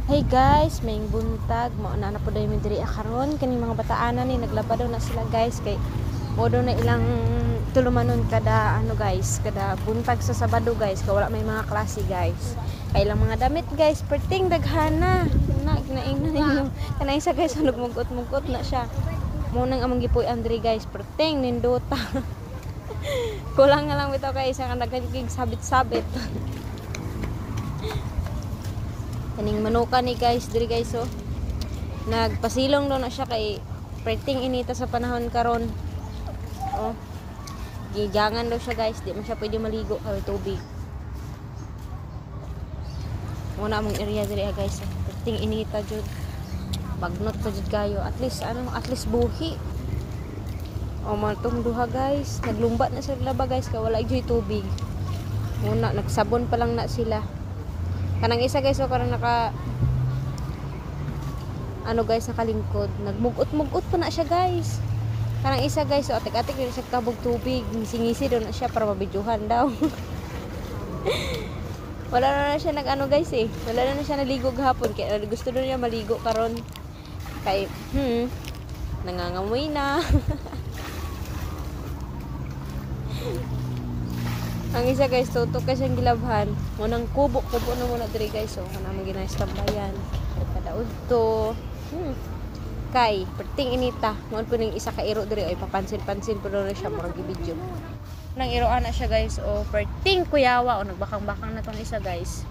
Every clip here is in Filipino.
Hey guys, maing buntag, mao na po dayon mi diri karon kani mga bataanan ni naglaba daw na sila guys kay mo daw na ilang tulumanon kada guys, kada buntag sa Sabado guys, kay wala may mga klase guys. Kay ilang mga damit guys, perting daghana. Na ginaingnan ninyo. Kanay sa guys nagmugot-mugot na siya. Mo nang among gipuy Andre guys, perting nindota. Kulang nga lang bitaw kay isa ka nagkagig sabit-sabit. Kaning manuka ni guys diri guys oh. Nagpasilong daw na siya kay perting inita sa panahon karon. Oh. Gigangan daw siya guys, di man siya pwede maligo kay tubig. Muna among area diri guys. Oh. Perting inita jud. Bagnot pa jud kayo. At least buhi. Oh, matong duha guys. Naglumbat na sila laba guys kay wala gyud tubig. Muna nagsabon pa lang na sila. Kanang isa guys, so karang naka guys, nakalingkod. Nagmugot-mugot pa na siya guys. Kanang isa guys, so atik-atik din siya kabog tubig. Ngisi-ngisi doon na siya para mabidyohan daw. Wala na siya guys eh. Wala na siya naligo gahapon. Kaya gusto doon niya maligo karon. Kay, nangangamoy na. Ang isa guys, tutok kasi ang gilabhan. Munang kubo na muna diri guys. So, kanang ginais tambayan. Kadaod to. Kay, perting inita. Muon po ning isa ka iro diri ay papansin-pansin po na siya murag video. Nang iroan na siya guys. O perting kuyawa o nagbakang-bakang na tong isa guys.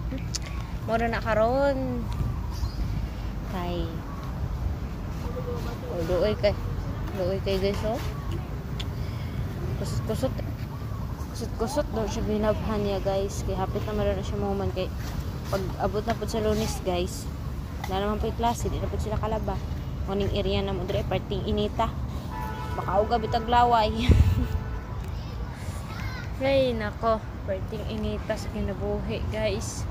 Mo na karon. Kay. O duoy kay guys oh. Kusot daw siya binabhan niya guys. Kaya hapit na meron na siya moment kay pag abot na po sa Lunes guys. Na naman po yung klase, di na po sila kalaba. Morning area na mo dre parting inita. Baka uga bitag laway. Hey nako, parting inita sa kinabuhi guys.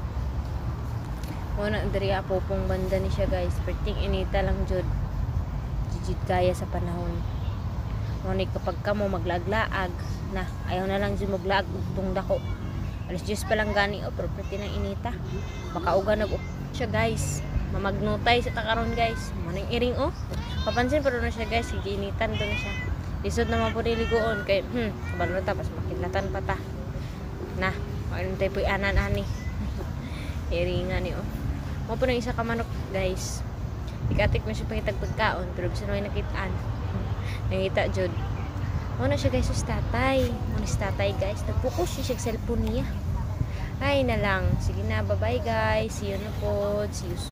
Muna dre apopong banda ni siya guys. Parting inita lang jud. Jijid kaya sa panahon. Ngunit kapag ka mo maglaglaag na, ayaw na lang dyan maglaag itong dako. Alas 10 pa lang gani o, pero pwede ng inita. Baka uga nag siya guys. Mamagnutay sa takaron guys. Maning iring o. Papansin pa rin na siya guys. Higinitan doon na siya. Lisod naman po niligoon. Kaya, kabalo na tapos makinlatan pa ta. Na, makinom tayo po anan-ani. Iringan ni o. Mo po na isa ka manok guys. Ikatik mo siya pangitag pagkaon. Pero bisa naman nakitaan. Nangita jud. Muna siya guys sa tatay. Muna si tatay guys. Nagpukus siya sa cellphone niya. Ay na lang. Sige na. Bye bye guys. See you na po. See you soon.